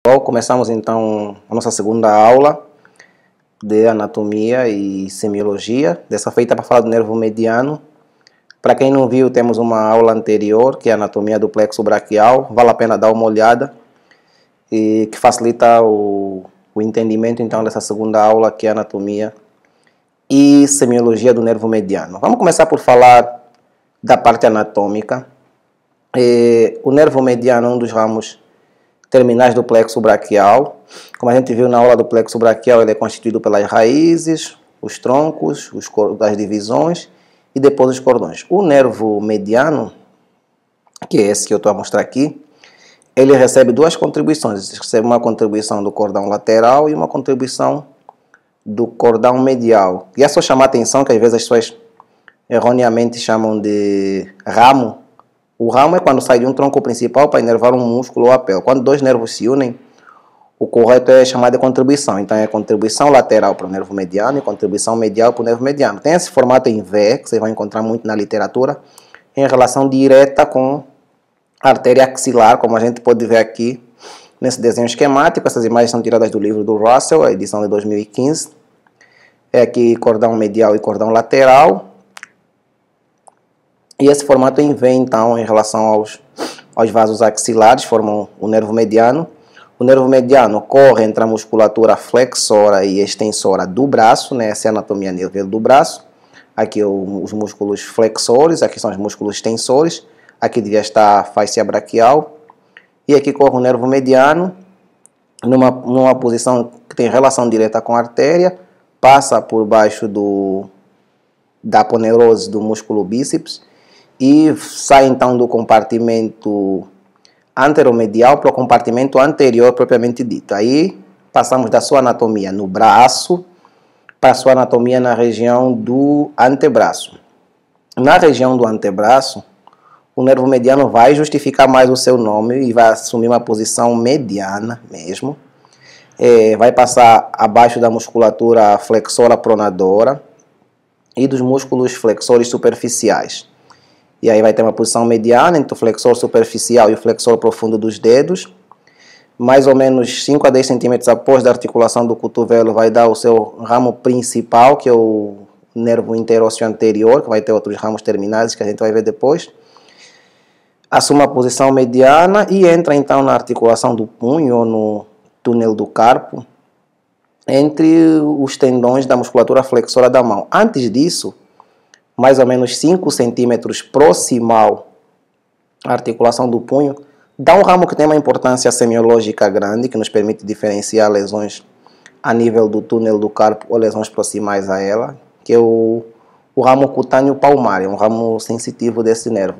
pessoal, começamos então a nossa segunda aula de anatomia e semiologia, dessa feita para falar do nervo mediano. Para quem não viu, temos uma aula anterior, que é a anatomia do plexo braquial, vale a pena dar uma olhada, e que facilita o entendimento então dessa segunda aula, que é a anatomia e semiologia do nervo mediano. Vamos começar por falar da parte anatômica. O nervo mediano é um dos ramos terminais do plexo braquial. Como a gente viu na aula do plexo braquial, ele é constituído pelas raízes, os troncos, as divisões e depois os cordões. O nervo mediano, que é esse que eu estou a mostrar aqui, ele recebe duas contribuições. Ele recebe uma contribuição do cordão lateral e uma contribuição do cordão medial. E é só chamar a atenção que às vezes as pessoas erroneamente chamam de ramo. O ramo é quando sai de um tronco principal para inervar um músculo ou a pele. Quando dois nervos se unem, o correto é chamar de contribuição. Então é contribuição lateral para o nervo mediano e contribuição medial para o nervo mediano. Tem esse formato em V, que você vai encontrar muito na literatura, em relação direta com a artéria axilar, como a gente pode ver aqui nesse desenho esquemático. Essas imagens são tiradas do livro do Russell, a edição de 2015. É aqui cordão medial e cordão lateral. E esse formato em V, então, em relação aos vasos axilares, formam o nervo mediano. O nervo mediano corre entre a musculatura flexora e extensora do braço, né? Essa é a anatomia nervosa do braço. Aqui os músculos flexores, aqui são os músculos tensores. Aqui devia estar a fáscia braquial. E aqui corre o nervo mediano, numa posição que tem relação direta com a artéria, passa por baixo da aponeurose do músculo bíceps, e sai então do compartimento anteromedial para o compartimento anterior propriamente dito. Aí passamos da sua anatomia no braço para a sua anatomia na região do antebraço. Na região do antebraço, o nervo mediano vai justificar mais o seu nome e vai assumir uma posição mediana mesmo. Vai passar abaixo da musculatura flexora pronadora e dos músculos flexores superficiais. E aí vai ter uma posição mediana entre o flexor superficial e o flexor profundo dos dedos. Mais ou menos 5 a 10 centímetros após da articulação do cotovelo vai dar o seu ramo principal, que é o nervo interósseo anterior, que vai ter outros ramos terminais que a gente vai ver depois. Assume a posição mediana e entra então na articulação do punho ou no túnel do carpo, entre os tendões da musculatura flexora da mão. Antes disso, mais ou menos 5 centímetros proximal à articulação do punho, dá um ramo que tem uma importância semiológica grande, que nos permite diferenciar lesões a nível do túnel do carpo ou lesões proximais a ela, que é o ramo cutâneo palmar, é um ramo sensitivo desse nervo.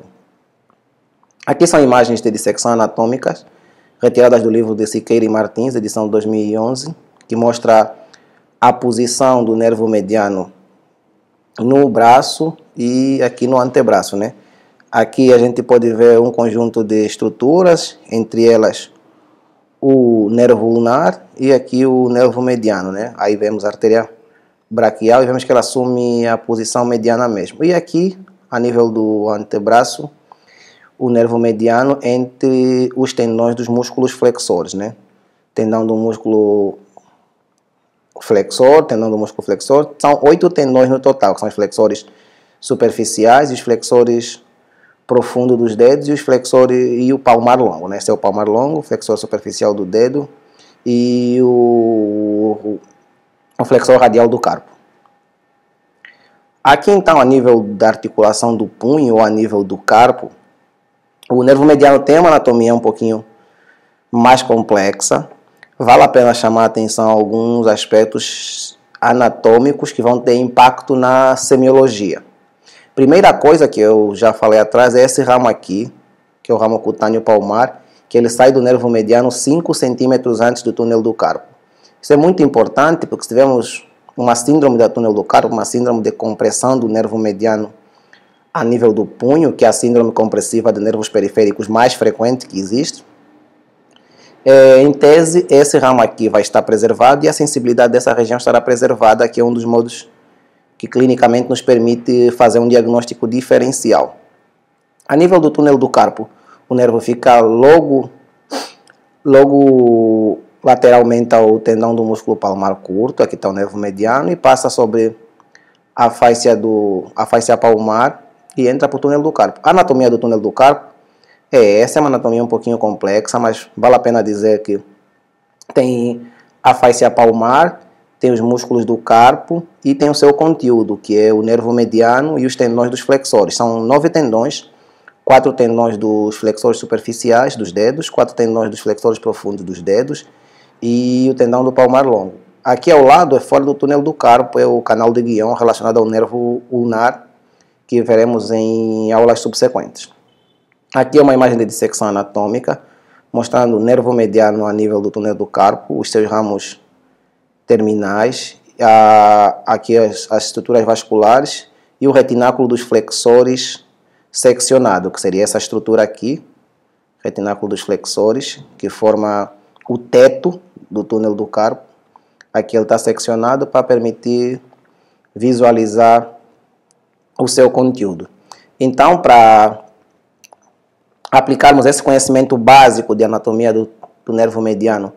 Aqui são imagens de dissecção anatômicas, retiradas do livro de Siqueira e Martins, edição de 2011, que mostra a posição do nervo mediano no braço e aqui no antebraço, né? Aqui a gente pode ver um conjunto de estruturas, entre elas o nervo ulnar e aqui o nervo mediano, né? Aí vemos a artéria braquial e vemos que ela assume a posição mediana mesmo. E aqui, a nível do antebraço, o nervo mediano entre os tendões dos músculos flexores, né? Tendão do músculo flexor, tendão do músculo flexor, são 8 tendões no total, que são os flexores superficiais, os flexores profundos dos dedos e os flexores e o palmar longo, né? Esse é o palmar longo, o flexor superficial do dedo e o flexor radial do carpo. Aqui então, a nível da articulação do punho ou a nível do carpo, o nervo mediano tem uma anatomia um pouquinho mais complexa. Vale a pena chamar a atenção a alguns aspectos anatômicos que vão ter impacto na semiologia. Primeira coisa que eu já falei atrás é esse ramo aqui, que é o ramo cutâneo palmar, que ele sai do nervo mediano 5 centímetros antes do túnel do carpo. Isso é muito importante porque se tivermos uma síndrome do túnel do carpo, uma síndrome de compressão do nervo mediano a nível do punho, que é a síndrome compressiva de nervos periféricos mais frequente que existe, em tese, esse ramo aqui vai estar preservado e a sensibilidade dessa região estará preservada, que é um dos modos que clinicamente nos permite fazer um diagnóstico diferencial. A nível do túnel do carpo, o nervo fica logo lateralmente ao tendão do músculo palmar curto, aqui está o nervo mediano, e passa sobre a fáscia palmar e entra para o túnel do carpo. A anatomia do túnel do carpo essa é uma anatomia um pouquinho complexa, mas vale a pena dizer que tem a fáscia palmar, tem os músculos do carpo e tem o seu conteúdo, que é o nervo mediano e os tendões dos flexores. São 9 tendões, 4 tendões dos flexores superficiais dos dedos, 4 tendões dos flexores profundos dos dedos e o tendão do palmar longo. Aqui ao lado, fora do túnel do carpo, é o canal de Guion relacionado ao nervo ulnar, que veremos em aulas subsequentes. Aqui é uma imagem de dissecção anatômica, mostrando o nervo mediano a nível do túnel do carpo, os seus ramos terminais, aqui as estruturas vasculares e o retináculo dos flexores seccionado, que seria essa estrutura aqui, retináculo dos flexores, que forma o teto do túnel do carpo. Aqui ele está seccionado para permitir visualizar o seu conteúdo. Então, para aplicarmos esse conhecimento básico de anatomia do nervo mediano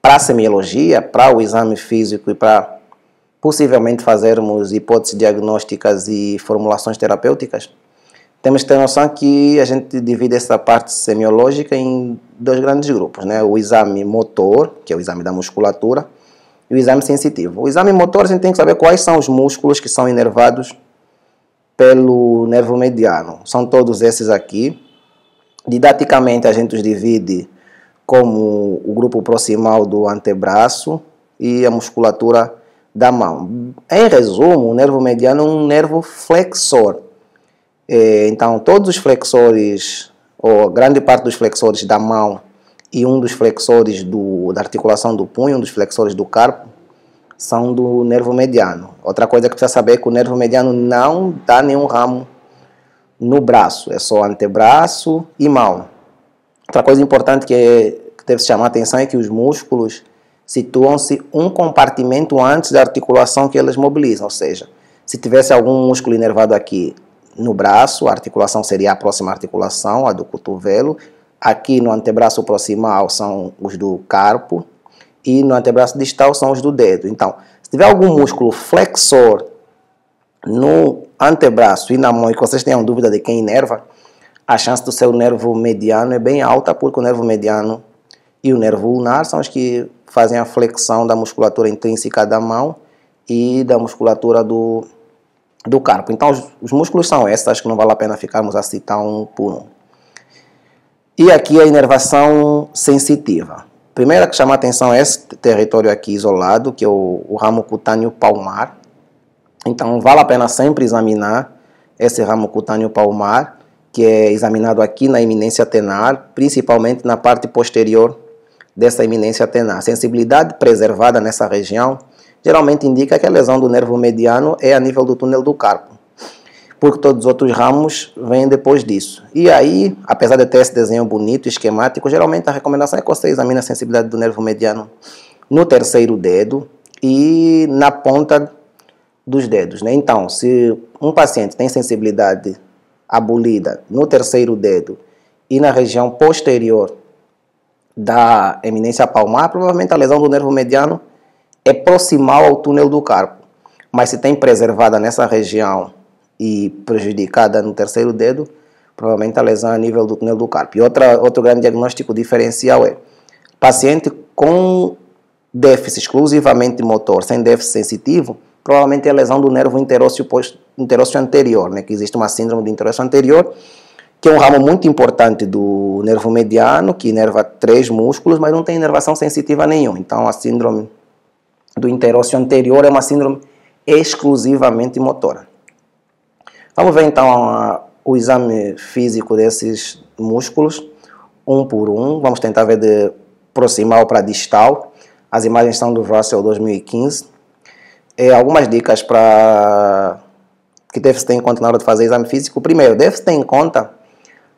para a semiologia, para o exame físico e para possivelmente fazermos hipóteses diagnósticas e formulações terapêuticas, temos que ter noção que a gente divide essa parte semiológica em 2 grandes grupos, né? O exame motor, que é o exame da musculatura, e o exame sensitivo. O exame motor, a gente tem que saber quais são os músculos que são inervados pelo nervo mediano. São todos esses aqui. Didaticamente, a gente os divide como o grupo proximal do antebraço e a musculatura da mão. Em resumo, o nervo mediano é um nervo flexor. Então, todos os flexores, ou grande parte dos flexores da mão e um dos flexores da articulação do punho, um dos flexores do carpo, são do nervo mediano. Outra coisa que precisa saber é que o nervo mediano não dá nenhum ramo no braço, é só antebraço e mão. Outra coisa importante que deve se chamar a atenção é que os músculos situam-se um compartimento antes da articulação que eles mobilizam, ou seja, se tivesse algum músculo inervado aqui no braço, a articulação seria a próxima articulação, a do cotovelo. Aqui no antebraço proximal são os do carpo e no antebraço distal são os do dedo. Então, se tiver algum músculo flexor no antebraço e na mão e que vocês tenham dúvida de quem inerva, a chance do seu nervo mediano é bem alta, porque o nervo mediano e o nervo ulnar são os que fazem a flexão da musculatura intrínseca da mão e da musculatura do carpo. Então, os músculos são esses, acho que não vale a pena ficarmos a citar um por um. E aqui a inervação sensitiva. Primeira que chama a atenção é esse território aqui isolado, que é o ramo cutâneo palmar. Então, vale a pena sempre examinar esse ramo cutâneo palmar, que é examinado aqui na eminência tenar, principalmente na parte posterior dessa eminência tenar. Sensibilidade preservada nessa região geralmente indica que a lesão do nervo mediano é a nível do túnel do carpo, porque todos os outros ramos vêm depois disso. E aí, apesar de ter esse desenho bonito, esquemático, geralmente a recomendação é que você examine a sensibilidade do nervo mediano no terceiro dedo e na ponta dos dedos, né? Então, se um paciente tem sensibilidade abolida no terceiro dedo e na região posterior da eminência palmar, provavelmente a lesão do nervo mediano é proximal ao túnel do carpo. Mas se tem preservada nessa região e prejudicada no terceiro dedo, provavelmente a lesão é a nível do túnel do carpo. E outro grande diagnóstico diferencial é paciente com déficit exclusivamente motor, sem déficit sensitivo, provavelmente é a lesão do nervo interósseo anterior, né? Que existe uma síndrome de interósseo anterior, que é um ramo muito importante do nervo mediano, que inerva 3 músculos, mas não tem inervação sensitiva nenhuma. Então, a síndrome do interósseo anterior é uma síndrome exclusivamente motora. Vamos ver então o exame físico desses músculos, um por um. Vamos tentar ver de proximal para distal. As imagens são do Russell 2015. Algumas dicas que deve-se ter em conta na hora de fazer exame físico. Primeiro, deve-se ter em conta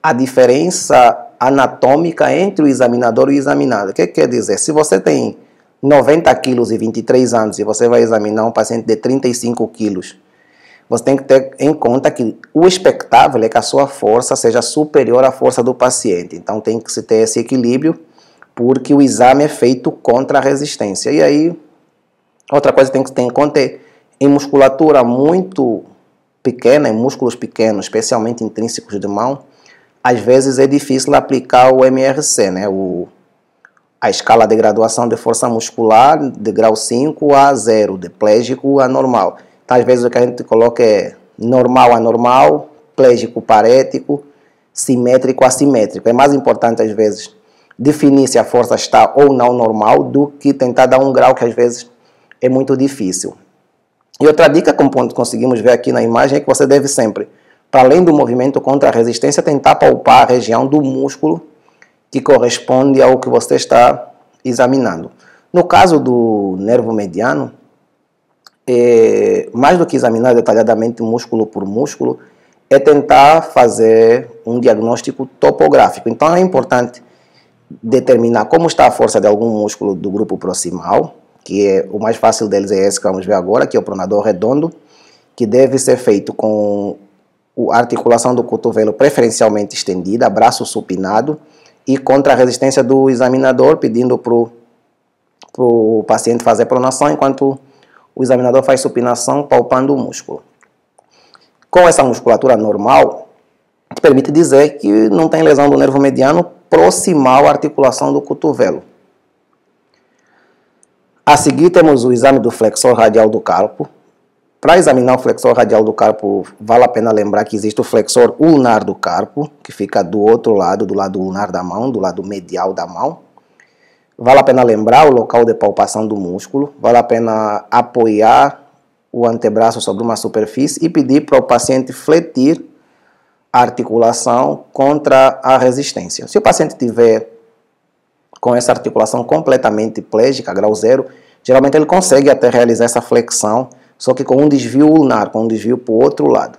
a diferença anatômica entre o examinador e o examinado. O que quer dizer? Se você tem 90 quilos e 23 anos e você vai examinar um paciente de 35 quilos, você tem que ter em conta que o expectável é que a sua força seja superior à força do paciente. Então tem que se ter esse equilíbrio porque o exame é feito contra a resistência. E aí, outra coisa que tem que conta é, em musculatura muito pequena, em músculos pequenos, especialmente intrínsecos de mão, às vezes é difícil aplicar o MRC, né? A escala de graduação de força muscular de grau 5 a 0, de plégico a normal. Então, às vezes o que a gente coloca é normal a normal, plégico parético, simétrico a assimétrico. É mais importante, às vezes, definir se a força está ou não normal do que tentar dar um grau que, às vezes, é muito difícil. E outra dica, como conseguimos ver aqui na imagem, é que você deve sempre, para além do movimento contra a resistência, tentar palpar a região do músculo que corresponde ao que você está examinando. No caso do nervo mediano, mais do que examinar detalhadamente músculo por músculo, é tentar fazer um diagnóstico topográfico. Então é importante determinar como está a força de algum músculo do grupo proximal, que é o mais fácil deles é esse que vamos ver agora, que é o pronador redondo, que deve ser feito com a articulação do cotovelo preferencialmente estendida, braço supinado, e contra a resistência do examinador, pedindo para o paciente fazer pronação, enquanto o examinador faz supinação, palpando o músculo. Com essa musculatura normal, permite dizer que não tem lesão do nervo mediano proximal à articulação do cotovelo. A seguir temos o exame do flexor radial do carpo. Para examinar o flexor radial do carpo, vale a pena lembrar que existe o flexor ulnar do carpo, que fica do outro lado, do lado ulnar da mão, do lado medial da mão. Vale a pena lembrar o local de palpação do músculo. Vale a pena apoiar o antebraço sobre uma superfície e pedir para o paciente fletir a articulação contra a resistência. Se o paciente tiver com essa articulação completamente plégica, grau 0, geralmente ele consegue até realizar essa flexão, só que com um desvio ulnar, com um desvio para o outro lado.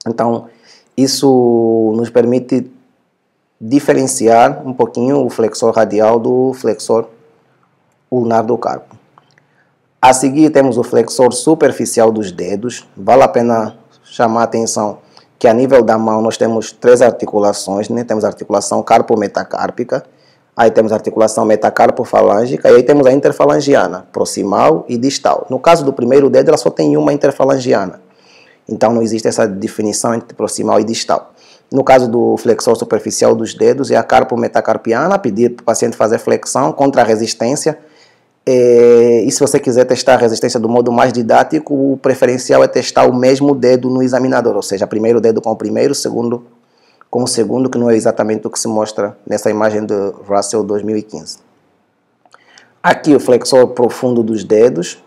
Então, isso nos permite diferenciar um pouquinho o flexor radial do flexor ulnar do carpo. A seguir temos o flexor superficial dos dedos. Vale a pena chamar a atenção que a nível da mão nós temos 3 articulações, né? Temos a articulação carpo-metacárpica, aí temos a articulação metacarpofalângica e aí temos a interfalangiana, proximal e distal. No caso do primeiro dedo, ela só tem uma interfalangiana. Então não existe essa definição entre proximal e distal. No caso do flexor superficial dos dedos, é a carpo-metacarpiana, pedir para o paciente fazer flexão contra a resistência. E se você quiser testar a resistência do modo mais didático, o preferencial é testar o mesmo dedo no examinador, ou seja, primeiro dedo com o primeiro, segundo com o segundo, que não é exatamente o que se mostra nessa imagem do Russell 2015. Aqui o flexor profundo dos dedos,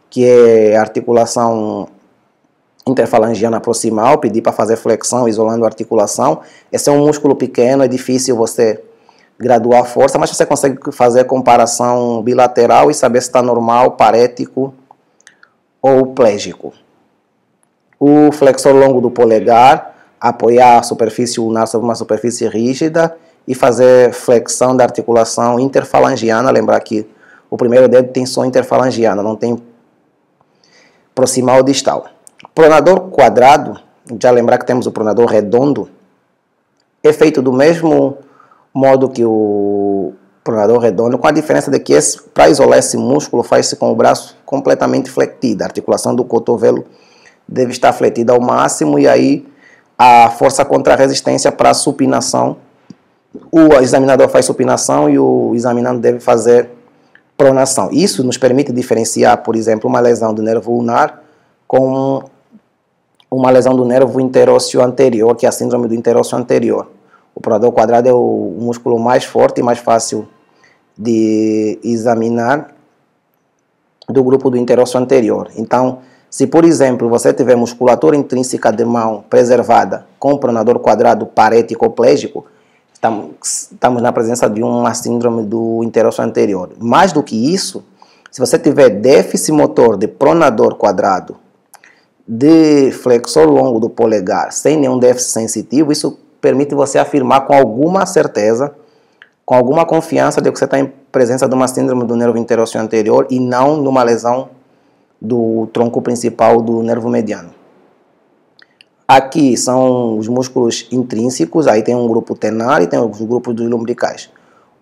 que é a articulação interfalangiana proximal, pedir para fazer flexão isolando a articulação. Esse é um músculo pequeno, é difícil você graduar a força, mas você consegue fazer comparação bilateral e saber se está normal, parético ou plégico. O flexor longo do polegar, apoiar a superfície ulnar sobre uma superfície rígida e fazer flexão da articulação interfalangiana. Lembrar que o primeiro dedo tem só interfalangiana, não tem proximal ou distal. Pronador quadrado, já lembrar que temos o pronador redondo, é feito do mesmo modo que o pronador redondo, com a diferença de que para isolar esse músculo faz-se com o braço completamente fletido. A articulação do cotovelo deve estar fletida ao máximo e aí a força contra a resistência para a supinação. O examinador faz supinação e o examinando deve fazer pronação. Isso nos permite diferenciar, por exemplo, uma lesão do nervo ulnar com uma lesão do nervo interósseo anterior, que é a síndrome do interósseo anterior. O pronador quadrado é o músculo mais forte e mais fácil de examinar do grupo do interósseo anterior. Então, se por exemplo você tiver musculatura intrínseca de mão preservada com o pronador quadrado parético ou plégico, estamos na presença de uma síndrome do interósseo anterior. Mais do que isso, se você tiver déficit motor de pronador quadrado, de flexor longo do polegar, sem nenhum déficit sensitivo, isso permite você afirmar com alguma certeza, com alguma confiança de que você está em presença de uma síndrome do nervo interósseo anterior e não numa lesão do tronco principal do nervo mediano. Aqui são os músculos intrínsecos, aí tem um grupo tenar e tem os grupos dos lumbricais.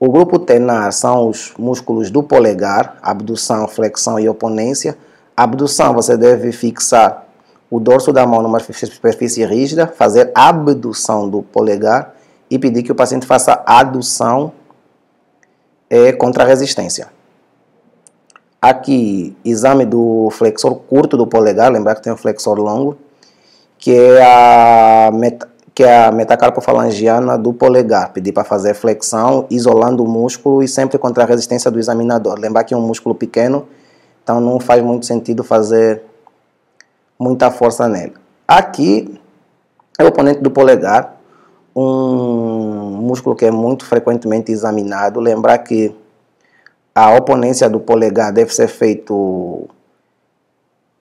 O grupo tenar são os músculos do polegar, abdução, flexão e oponência. Abdução, você deve fixar o dorso da mão numa superfície rígida, fazer abdução do polegar e pedir que o paciente faça adução contra a resistência. Aqui, exame do flexor curto do polegar, lembrar que tem o flexor longo, que é a metacarpofalangiana do polegar. Pedir para fazer flexão, isolando o músculo e sempre contra a resistência do examinador. Lembrar que é um músculo pequeno, então não faz muito sentido fazer muita força nele. Aqui é o oponente do polegar, um músculo que é muito frequentemente examinado. Lembrar que a oponência do polegar deve ser feito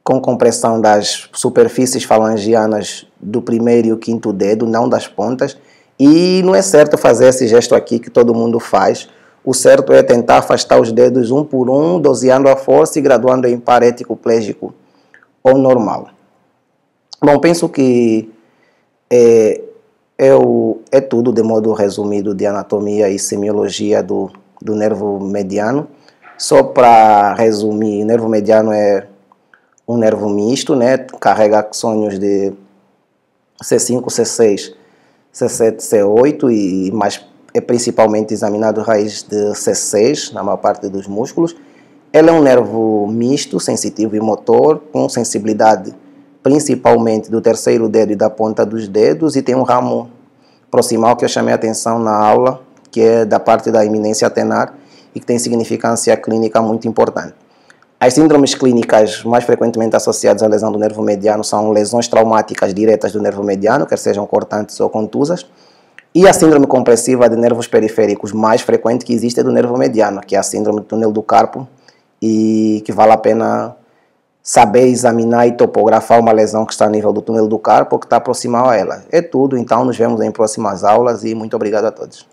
com compressão das superfícies falangianas do primeiro e o quinto dedo, não das pontas. E não é certo fazer esse gesto aqui que todo mundo faz. O certo é tentar afastar os dedos um por um, doseando a força e graduando em parético, plégico ou normal. Bom, penso que é tudo de modo resumido de anatomia e semiologia do nervo mediano. Só para resumir, o nervo mediano é um nervo misto, né? Carrega axônios de C5, C6, C7, C8 e mais é principalmente examinado raiz de C6 na maior parte dos músculos. Ele é um nervo misto, sensitivo e motor, com sensibilidade principalmente do terceiro dedo e da ponta dos dedos, e tem um ramo proximal que eu chamei a atenção na aula, que é da parte da eminência tenar e que tem significância clínica muito importante. As síndromes clínicas mais frequentemente associadas à lesão do nervo mediano são lesões traumáticas diretas do nervo mediano, quer sejam cortantes ou contusas, e a síndrome compressiva de nervos periféricos mais frequente que existe é do nervo mediano, que é a síndrome do túnel do carpo, e que vale a pena saber examinar e topografar uma lesão que está a nível do túnel do carpo ou que está proximal a ela. É tudo, então nos vemos em próximas aulas e muito obrigado a todos.